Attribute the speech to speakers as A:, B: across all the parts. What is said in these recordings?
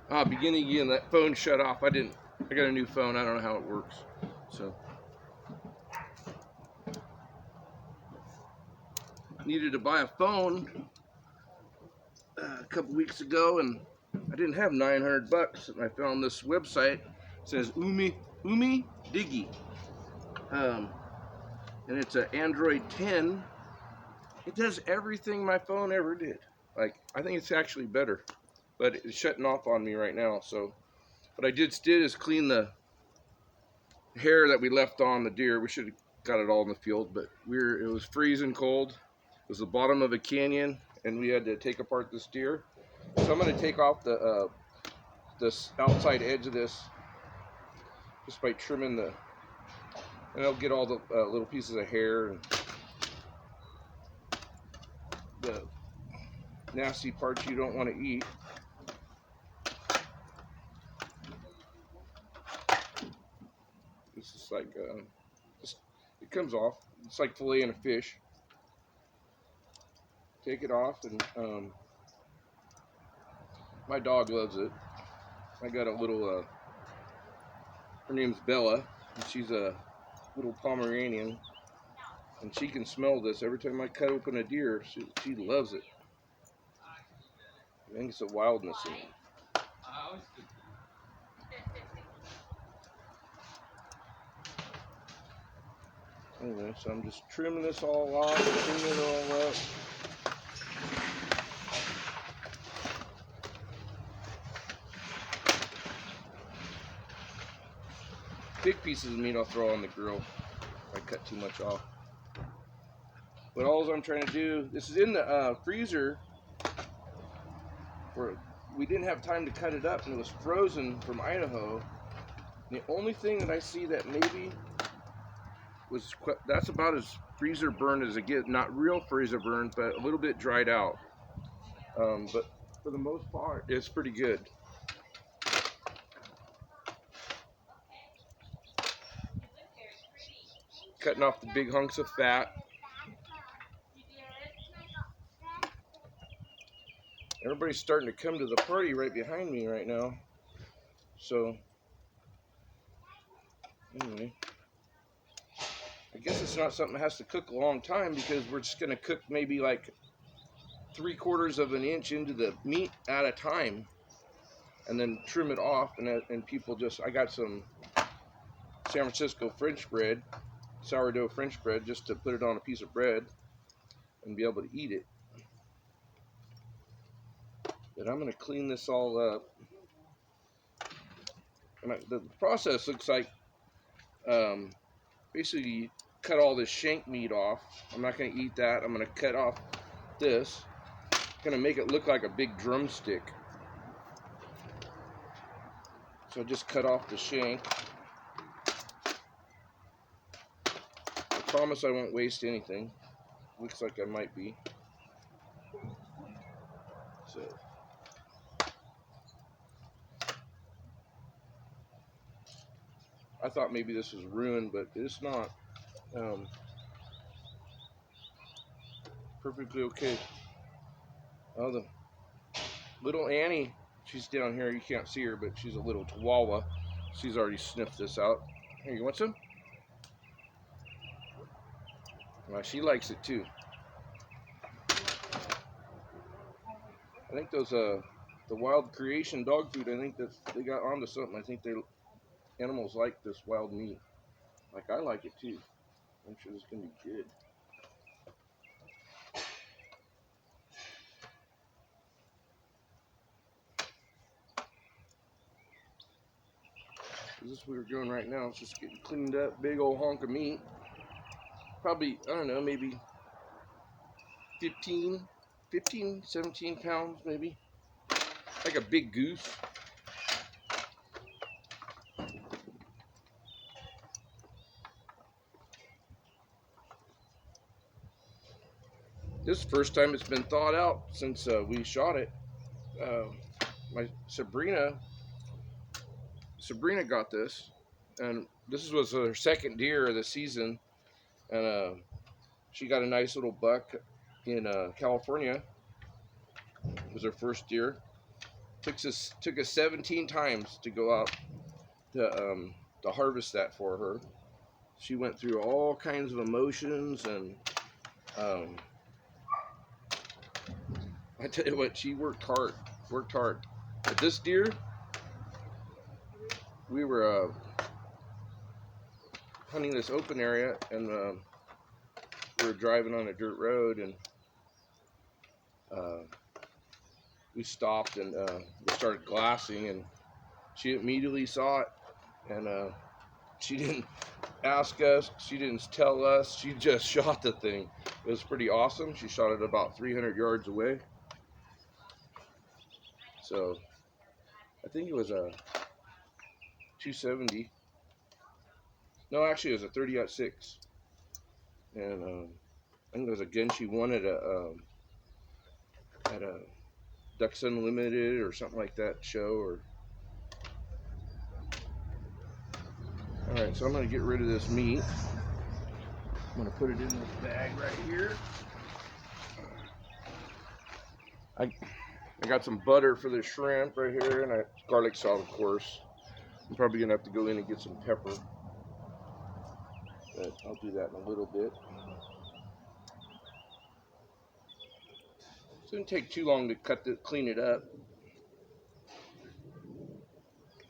A: Beginning again. That phone shut off. I got a new phone. I don't know how it works. So needed to buy a phone a couple weeks ago, and I didn't have $900. And I found this website. It says Umi Digi, and it's an Android 10. It does everything my phone ever did. Like, I think it's actually better, but it's shutting off on me right now. So what I did is clean the hair that we left on the deer. We should have got it all in the field, but it was freezing cold. It was the bottom of a canyon, and we had to take apart this deer. So I'm going to take off this outside edge of this just by trimming and I'll get all the little pieces of hair and the nasty parts you don't want to eat. This is like, it comes off. It's like filleting a fish. Take it off, and my dog loves it. I got a little, her name's Bella, and she's a little Pomeranian, and she can smell this. Every time I cut open a deer, she loves it. I think it's a wildness in it. Anyway, so I'm just trimming this all off, cleaning it all up. Big pieces of meat I'll throw on the grill if I cut too much off. But all I'm trying to do, this is in the freezer, where we didn't have time to cut it up, and it was frozen from Idaho. And the only thing that I see that maybe that's about as freezer burned as it gets. Not real freezer burned, but a little bit dried out. But for the most part, it's pretty good. Cutting off the big hunks of fat. Everybody's starting to come to the party right behind me right now. So, anyway, I guess it's not something that has to cook a long time, because we're just going to cook maybe like 3/4 of an inch into the meat at a time, and then trim it off. And people I got some San Francisco French bread, sourdough French bread, just to put it on a piece of bread and be able to eat it. But I'm going to clean this all up. And the process looks like, basically you cut all this shank meat off. I'm not going to eat that. I'm going to cut off this. I'm going to make it look like a big drumstick. So I just cut off the shank. I promise I won't waste anything. Looks like I might be. So I thought maybe this was ruined, but it's not. Perfectly okay. Oh, the little Annie, she's down here. You can't see her, but she's a little Chihuahua. She's already sniffed this out. Here, you want some? Well, she likes it too. I think those the wild creation dog food, I think that they got onto something. I think animals like this wild meat. Like, I like it too. I'm sure this is gonna be good. This is what we're doing right now. It's just getting cleaned up. Big old hunk of meat. Probably, I don't know, maybe 15, 17 pounds maybe. Like a big goose. This is the first time it's been thawed out since we shot it. My Sabrina got this, and this was her second deer of the season, and she got a nice little buck in California. It was her first deer. Took us 17 times to go out to harvest that for her. She went through all kinds of emotions, and I tell you what, she worked hard. But this deer, we were hunting this open area, and we were driving on a dirt road, and we stopped, and we started glassing, and she immediately saw it, and she didn't ask us, she didn't tell us, she just shot the thing. It was pretty awesome. She shot it about 300 yards away. So I think it was a 270. No, actually it was a 30-06. And I think it was a gun she won at a Ducks Unlimited or something like that show. Or all right, so I'm gonna get rid of this meat. I'm gonna put it in this bag right here. I got some butter for the shrimp right here, and garlic salt, of course. I'm probably gonna have to go in and get some pepper, but I'll do that in a little bit. It doesn't take too long to clean it up.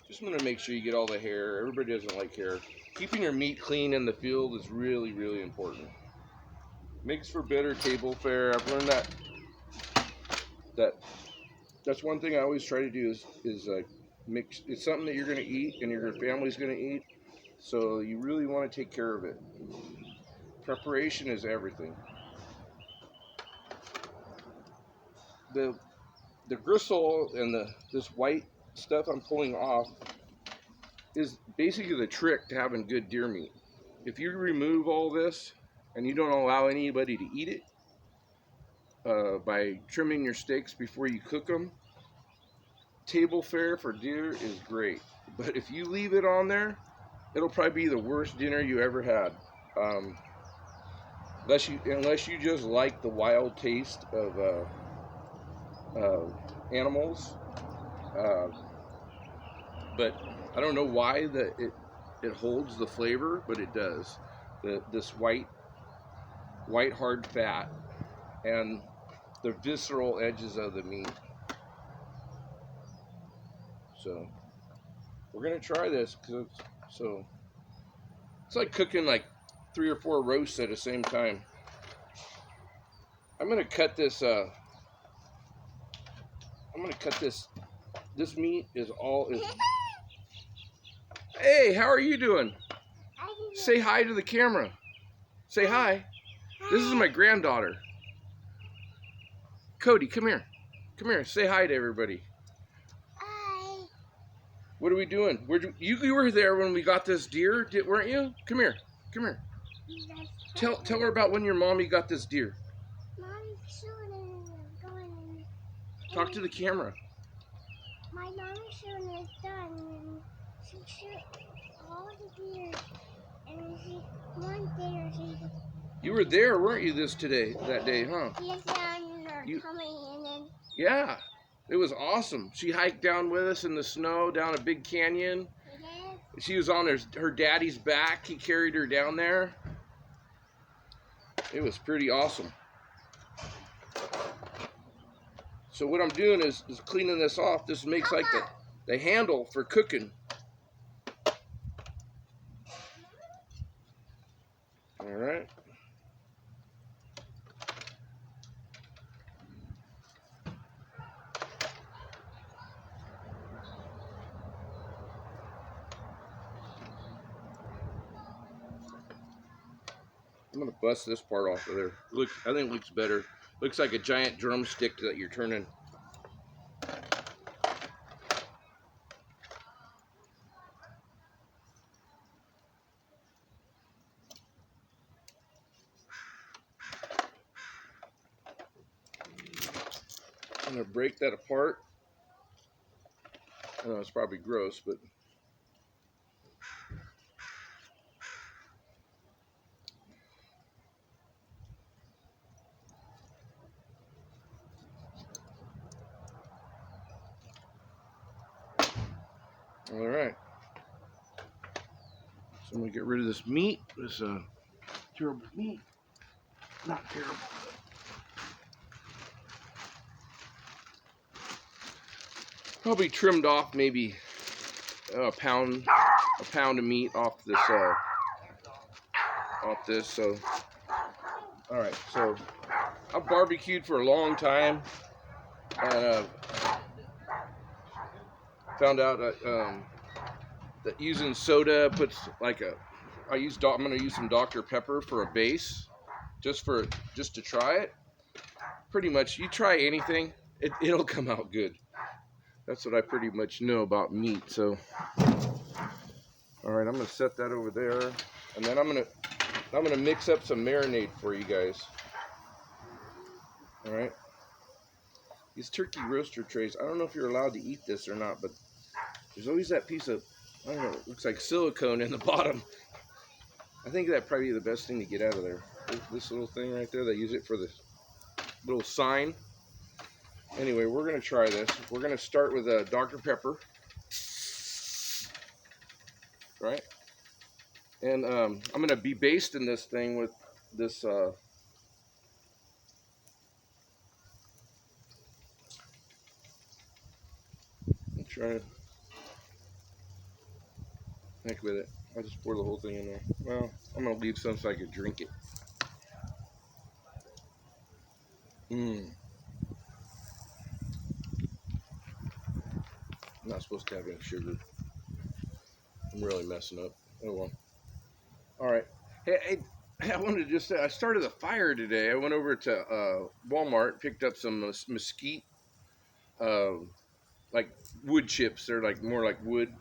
A: Just want to make sure you get all the hair. Everybody doesn't like hair. Keeping your meat clean in the field is really, really important. Makes for better table fare. I've learned that's one thing I always try to do is mix. It's something that you're going to eat and your family's going to eat, so you really want to take care of it. Preparation is everything. The gristle and this white stuff I'm pulling off is basically the trick to having good deer meat. If you remove all this and you don't allow anybody to eat it by trimming your steaks before you cook them, table fare for deer is great. But if you leave it on there, it'll probably be the worst dinner you ever had. Unless you just like the wild taste of animals. But I don't know why it holds the flavor, but it does. This white hard fat and the visceral edges of the meat. So we're gonna try this because it's like cooking like 3 or 4 roasts at the same time. I'm gonna cut this. This meat is all. Hey, how are you doing? Say hi to the camera. Say hi. This is my granddaughter. Cody, come here. Come here. Say hi to everybody.
B: Hi.
A: What are we doing? You were there when we got this deer, weren't you? Come here. Come here. Tell her about when your mommy got this deer.
B: Mommy's shooting going.
A: Talk to the camera.
B: My mommy's shooting is done, and she shoot all the deer, and one deer
A: You were there, weren't you, that day, huh?
B: Yes, and her tummy, and then.
A: Yeah, it was awesome. She hiked down with us in the snow down a big canyon.
B: Yes.
A: She was on her daddy's back. He carried her down there. It was pretty awesome. So what I'm doing is cleaning this off. This makes like the handle for cooking. All right. I'm gonna bust this part off of there. I think it looks better. Looks like a giant drumstick that you're turning. I'm gonna break that apart. I know it's probably gross, but All right. So I'm gonna get rid of this meat. This terrible meat. Not terrible. Probably trimmed off maybe a pound of meat off this. So, all right. So I've barbecued for a long time. Found out that using soda puts like I'm gonna use some Dr. Pepper for a base, just to try it. Pretty much, you try anything, it'll come out good. That's what I pretty much know about meat. So, all right, I'm gonna set that over there, and then I'm gonna mix up some marinade for you guys. All right. These turkey roaster trays, I don't know if you're allowed to eat this or not, but there's always that piece of, I don't know, it looks like silicone in the bottom. I think that'd probably be the best thing to get out of there. This little thing right there, they use it for the little sign. Anyway, we're going to try this. We're going to start with Dr. Pepper. Right? And I'm going to be basting this thing with this try to heck with it. I'll just pour the whole thing in there. Well, I'm going to leave some so I can drink it. I'm not supposed to have any sugar. I'm really messing up. Oh well. All right. Hey, I wanted to just say, I started a fire today. I went over to Walmart, picked up some mesquite, like wood chips. They're like more like wood,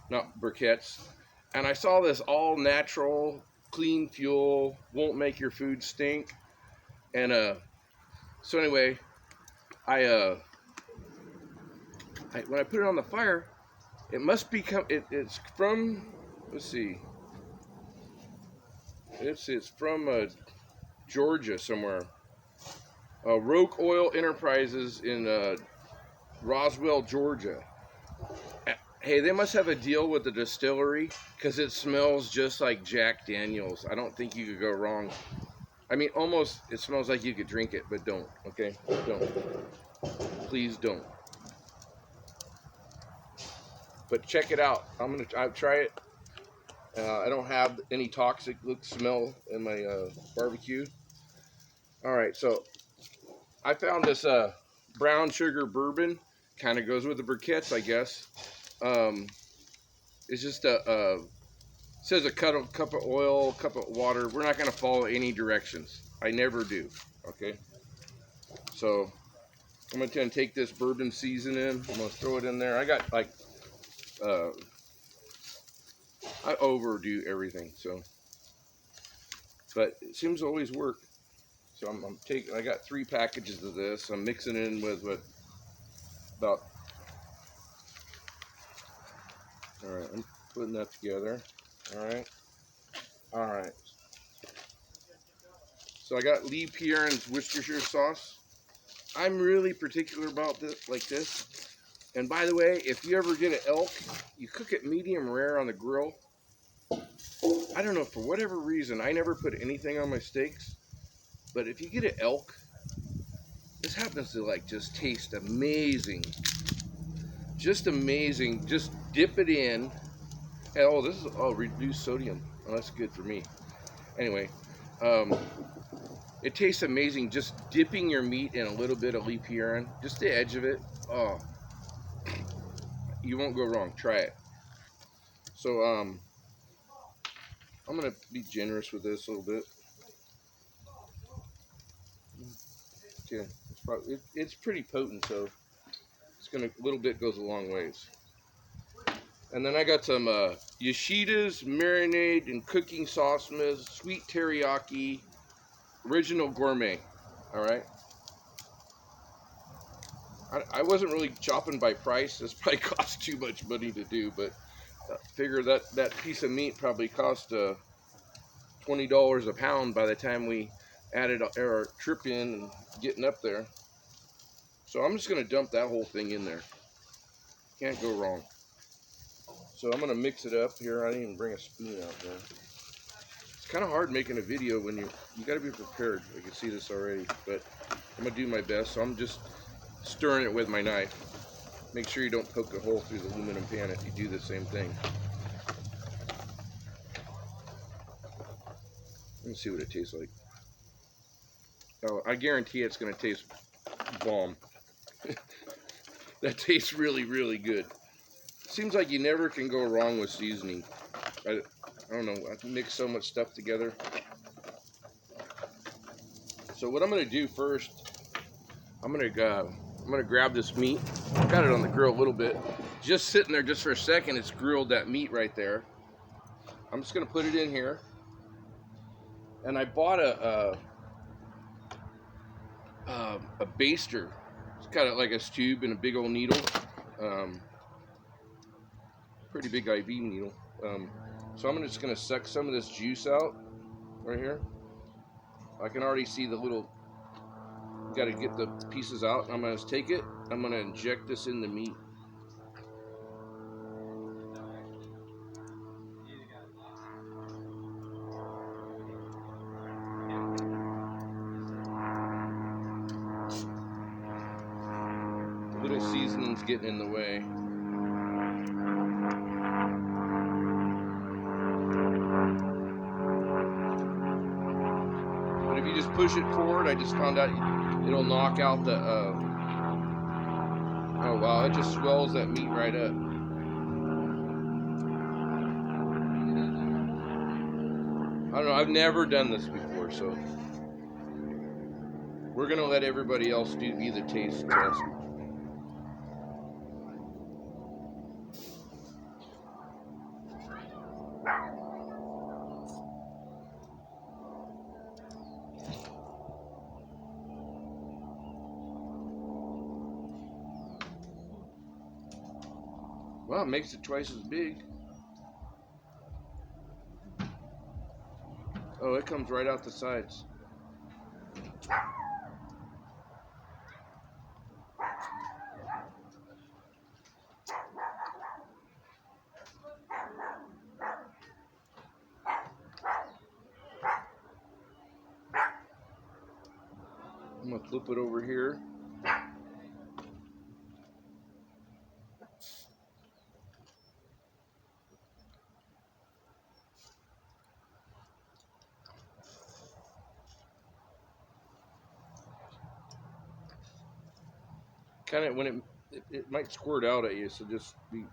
A: not briquettes. And I saw this all natural, clean fuel, won't make your food stink. And so anyway, I when I put it on the fire, it must be it's from, let's see, it's from Georgia somewhere. Roke Oil Enterprises in Roswell, Georgia. Hey, they must have a deal with the distillery because it smells just like Jack Daniels. I don't think you could go wrong. I mean, almost, it smells like you could drink it, but don't, okay? Don't. Please don't. But check it out. I'll try it. I don't have any toxic smell in my barbecue. All right, so I found this brown sugar bourbon. Kind of goes with the briquettes, I guess. It's just says a cup of oil, cup of water. We're not going to follow any directions. I never do. Okay. So I'm going to take this bourbon seasoning. I'm going to throw it in there. I got like, I overdo everything. So, but it seems to always work. So I'm taking, I got 3 packages of this. I'm mixing it in with about, all right, I'm putting that together. All right. All right. So I got Lee Pierre's Worcestershire sauce. I'm really particular about this, like this. And by the way, if you ever get an elk, you cook it medium rare on the grill. I don't know, for whatever reason, I never put anything on my steaks. But if you get an elk, this happens to like just taste amazing. Just amazing. Just dip it in. And, oh, this is reduced sodium. Oh, that's good for me. Anyway, it tastes amazing just dipping your meat in a little bit of Lee Pierre, just the edge of it. Oh, you won't go wrong. Try it. So I'm gonna be generous with this a little bit. Yeah, it's pretty potent, so it's gonna, a little bit goes a long ways. And then I got some Yoshida's marinade and cooking sauce mix, sweet teriyaki, original gourmet. All right. I wasn't really shopping by price. This probably cost too much money to do, but figure that piece of meat probably cost $20 a pound by the time we added our trip in and getting up there. So I'm just gonna dump that whole thing in there. Can't go wrong. So I'm gonna mix it up here. I didn't even bring a spoon out there. It's kind of hard making a video when you got to be prepared. I can see this already, but I'm gonna do my best. So I'm just stirring it with my knife. Make sure you don't poke a hole through the aluminum pan if you do the same thing. Let's see what it tastes like. Oh, I guarantee it's gonna taste bomb. That tastes really, really good. Seems like you never can go wrong with seasoning. I don't know, I can mix so much stuff together. So what I'm gonna do first, I'm gonna grab this meat. I've got it on the grill a little bit. Just sitting there just for a second, it's grilled that meat right there. I'm just gonna put it in here. And I bought a baster. It's kind of like a tube and a big old needle. Pretty big IV needle. So I'm just gonna suck some of this juice out right here. I can already see the little, got to get the pieces out. I'm gonna take it, I'm gonna inject this in the meat. The little seasoning's getting in the way. But if you just push it forward, I just found out it'll knock out the, oh wow, it just swells that meat right up. I don't know, I've never done this before, so we're gonna let everybody else be the taste test. Well, it makes it twice as big. Oh, it comes right out the sides. I'm gonna flip it over here. Kind of when it might squirt out at you, so just be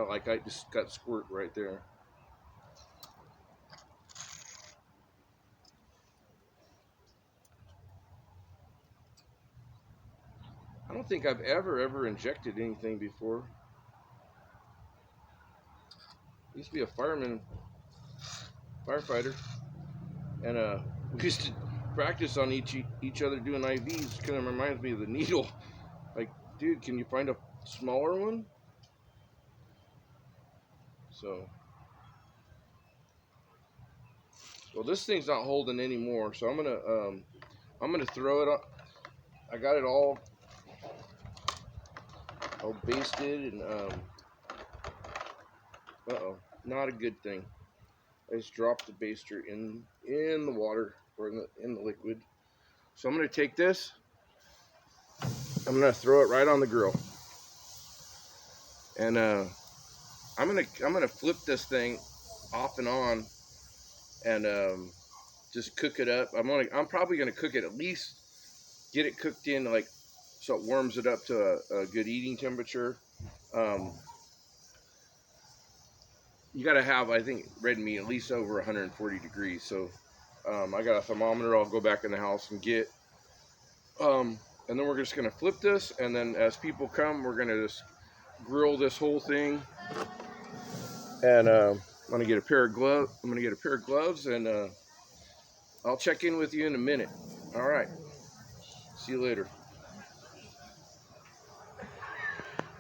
A: like I just got squirt right there. I don't think I've ever injected anything before. I used to be a firefighter, and we used to practice on each other doing IVs. Kind of reminds me of the needle. Like, dude, can you find a smaller one? So, well, this thing's not holding anymore, so I'm gonna throw it up. I got it all basted and uh-oh, not a good thing. I just dropped the baster in the water or in the liquid. So I'm gonna take this. I'm gonna throw it right on the grill, and I'm gonna flip this thing off and on, and just cook it up. I'm probably gonna cook it, at least get it cooked in like so it warms it up to a good eating temperature. You gotta have, I think, red meat at least over 140 degrees. So I got a thermometer. I'll go back in the house and get. And then we're just gonna flip this, and then as people come, we're gonna just grill this whole thing. And I'm gonna get a pair of gloves. And I'll check in with you in a minute. All right. See you later.